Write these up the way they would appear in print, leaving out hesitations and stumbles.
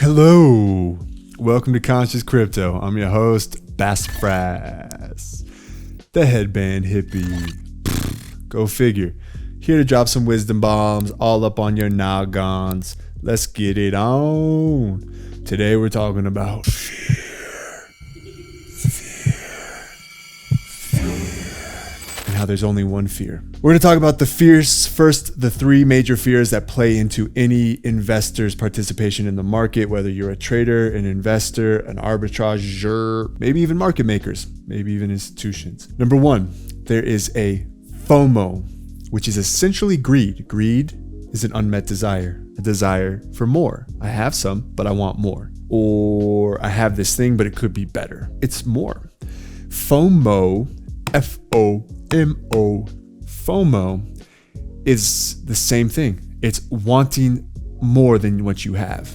Hello, welcome to Conscious Crypto. I'm your host, Bass Frass, the headband hippie. Go figure. Here to drop some wisdom bombs all up on your noggins. Let's get it on. Today we're talking about fear. And how there's only one fear. We're going to talk about the fears first, the three major fears that play into any investor's participation in the market, whether you're a trader, an investor, an arbitrager, maybe even market makers, maybe even institutions. Number one, there is a FOMO, which is essentially greed. Greed is an unmet desire, a desire for more. I have some, but I want more. Or I have this thing, but it could be better. It's more. FOMO, F-O-M-O, FOMO is the same thing. It's wanting more than what you have,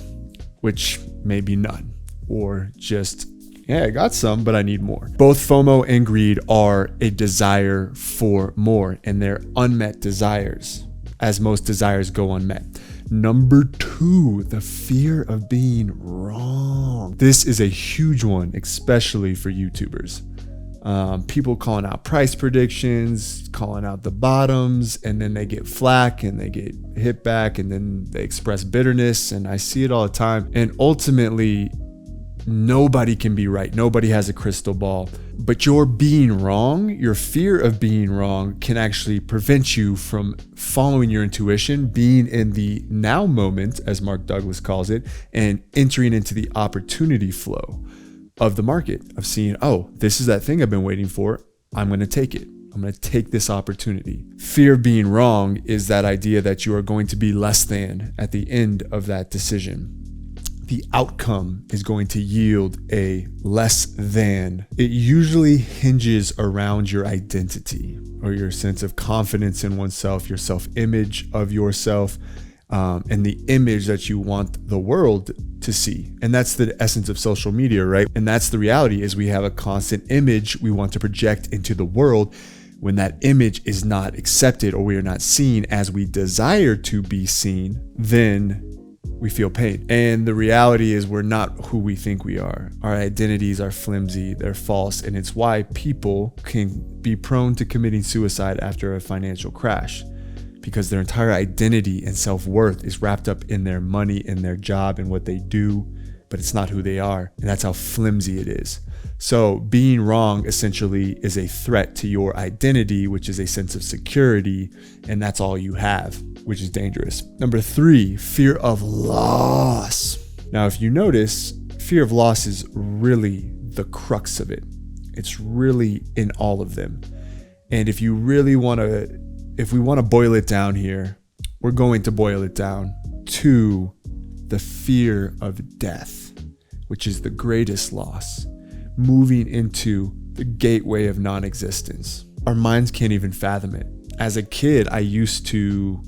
which may be none, or just, yeah, I got some, but I need more. Both FOMO and greed are a desire for more, and they're unmet desires, as most desires go unmet. Number two, the fear of being wrong. This is a huge one, especially for YouTubers. People calling out price predictions, calling out the bottoms, and then they get flack and they get hit back, and then they express bitterness, and I see it all the time. And ultimately, nobody can be right. Nobody has a crystal ball. But your being wrong, your fear of being wrong, can actually prevent you from following your intuition, being in the now moment, as Mark Douglas calls it, and entering into the opportunity flow of the market, of seeing, oh, this is that thing I've been waiting for. I'm going to take it. I'm going to take this opportunity. Fear of being wrong is that idea that you are going to be less than at the end of that decision. The outcome is going to yield a less than. It usually hinges around your identity or your sense of confidence in oneself, your self-image of yourself, and the image that you want the world to see. And that's the essence of social media, right? And that's the reality, is we have a constant image we want to project into the world. When that image is not accepted, or we are not seen as we desire to be seen, then we feel pain. And the reality is we're not who we think we are. Our identities are flimsy, they're false, and it's why people can be prone to committing suicide after a financial crash, because their entire identity and self-worth is wrapped up in their money, in their job, and what they do, but it's not who they are. And that's how flimsy it is. So being wrong essentially is a threat to your identity, which is a sense of security, and that's all you have, which is dangerous. Number three, fear of loss. Now, if you notice, fear of loss is really the crux of it. It's really in all of them. And if we want to boil it down here, we're going to boil it down to the fear of death, which is the greatest loss, moving into the gateway of non-existence. Our minds can't even fathom it. As a kid, I used to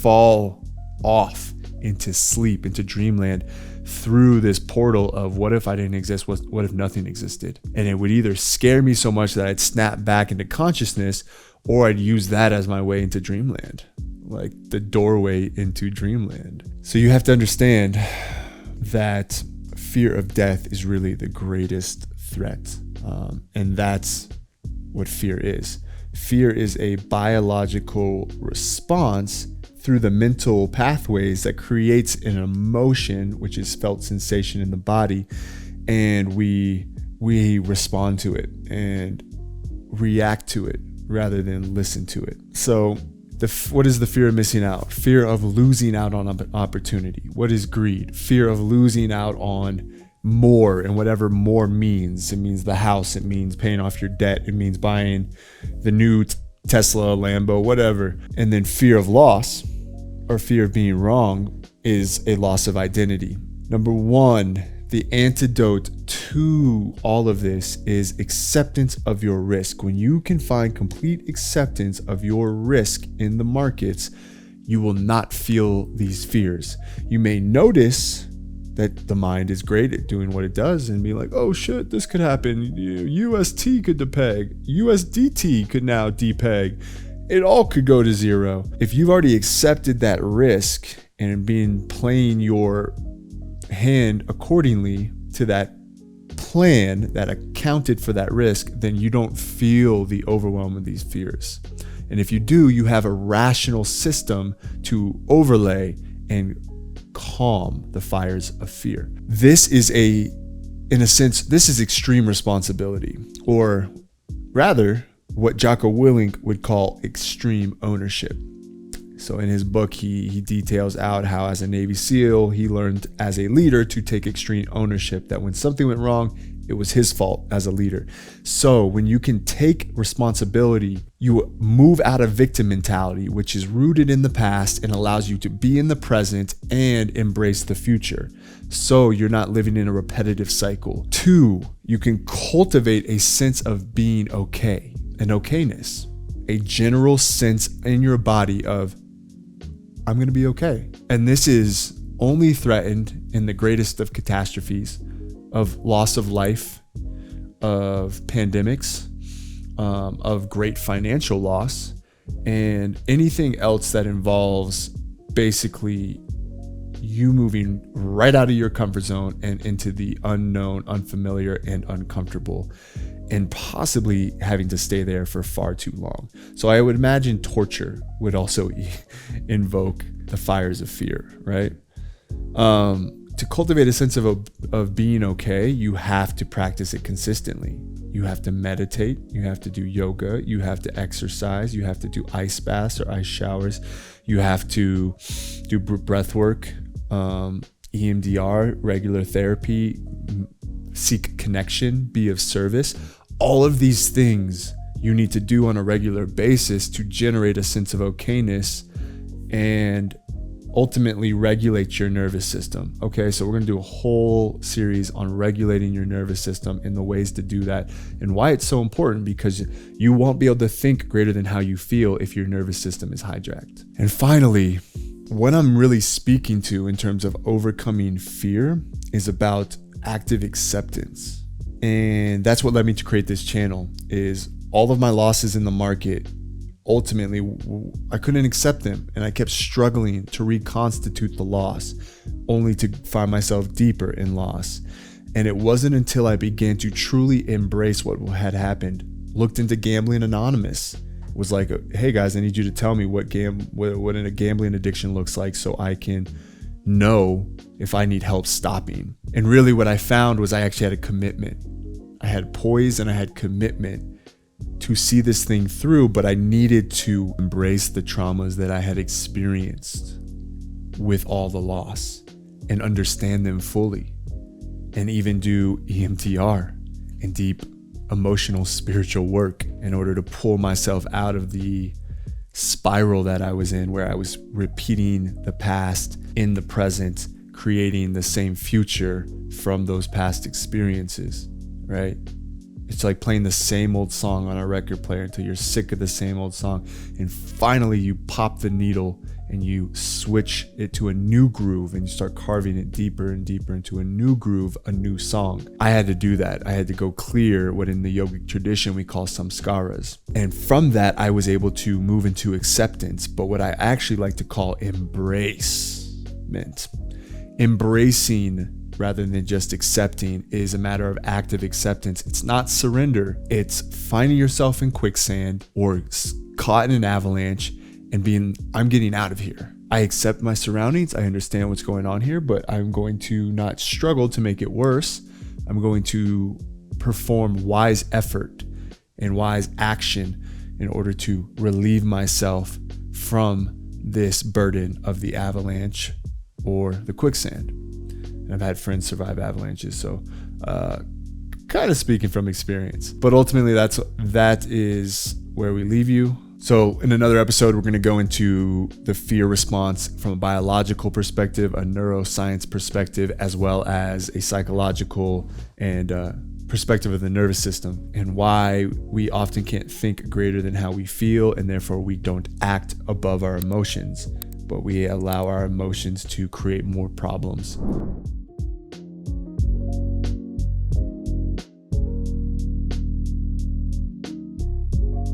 fall off into sleep, into dreamland, through this portal of what if I didn't exist? What if nothing existed? And it would either scare me so much that I'd snap back into consciousness, or I'd use that as my way into dreamland, like the doorway into dreamland. So you have to understand that fear of death is really the greatest threat. And that's what fear is. Fear is a biological response through the mental pathways that creates an emotion, which is felt sensation in the body. And we respond to it and react to it rather than listen to it. So what is the fear of missing out? Fear of losing out on an opportunity. What is greed? Fear of losing out on more, and whatever more means. It means the house, it means paying off your debt, it means buying the new Tesla, Lambo, whatever. And then fear of loss, or fear of being wrong, is a loss of identity. Number one, the antidote to all of this is acceptance of your risk. When you can find complete acceptance of your risk in the markets, you will not feel these fears. You may notice that the mind is great at doing what it does and be like, oh shit, this could happen. UST could depeg. USDT could now depeg. It all could go to zero. If you've already accepted that risk and been playing your hand accordingly to that plan that accounted for that risk, then you don't feel the overwhelm of these fears. And if you do, you have a rational system to overlay and calm the fires of fear. This is in a sense, this is extreme responsibility, or rather what Jocko Willink would call extreme ownership. So in his book, he details out how as a Navy SEAL, he learned as a leader to take extreme ownership, that when something went wrong, it was his fault as a leader. So when you can take responsibility, you move out of victim mentality, which is rooted in the past and allows you to be in the present and embrace the future. So you're not living in a repetitive cycle. 2, you can cultivate a sense of being okay, an okayness, a general sense in your body of, I'm going to be okay. And this is only threatened in the greatest of catastrophes, of loss of life, of pandemics, of great financial loss, and anything else that involves basically you moving right out of your comfort zone and into the unknown, unfamiliar, and uncomfortable, and possibly having to stay there for far too long. So I would imagine torture would also invoke the fires of fear, right? To cultivate a sense of being okay, you have to practice it consistently. You have to meditate, you have to do yoga, you have to exercise, you have to do ice baths or ice showers, you have to do breath work, EMDR, regular therapy, seek connection, be of service. All of these things you need to do on a regular basis to generate a sense of okayness and ultimately regulate your nervous system. Okay, so we're going to do a whole series on regulating your nervous system and the ways to do that and why it's so important, because you won't be able to think greater than how you feel if your nervous system is hijacked. And finally, what I'm really speaking to in terms of overcoming fear is about active acceptance. And that's what led me to create this channel. Is all of my losses in the market, ultimately I couldn't accept them, and I kept struggling to reconstitute the loss, only to find myself deeper in loss. And it wasn't until I began to truly embrace what had happened, looked into Gambling Anonymous, was like, hey guys, I need you to tell me what a gambling addiction looks like so I can know if I need help stopping. And really what I found was I actually had a commitment. I had poise and I had commitment to see this thing through, but I needed to embrace the traumas that I had experienced with all the loss and understand them fully, and even do EMDR and deep emotional spiritual work in order to pull myself out of the spiral that I was in, where I was repeating the past in the present, creating the same future from those past experiences, right? It's like playing the same old song on a record player until you're sick of the same old song. And finally you pop the needle and you switch it to a new groove and you start carving it deeper and deeper into a new groove, a new song. I had to do that. I had to go clear what in the yogic tradition we call samskaras. And from that, I was able to move into acceptance, but what I actually like to call embracement. Embracing rather than just accepting is a matter of active acceptance. It's not surrender. It's finding yourself in quicksand or caught in an avalanche and being, I'm getting out of here. I accept my surroundings. I understand what's going on here, but I'm going to not struggle to make it worse. I'm going to perform wise effort and wise action in order to relieve myself from this burden of the avalanche or the quicksand. And I've had friends survive avalanches, so kind of speaking from experience. But ultimately, that is where we leave you. So in another episode, we're going to go into the fear response from a biological perspective, a neuroscience perspective, as well as a psychological and perspective of the nervous system, and why we often can't think greater than how we feel, and therefore we don't act above our emotions, but we allow our emotions to create more problems.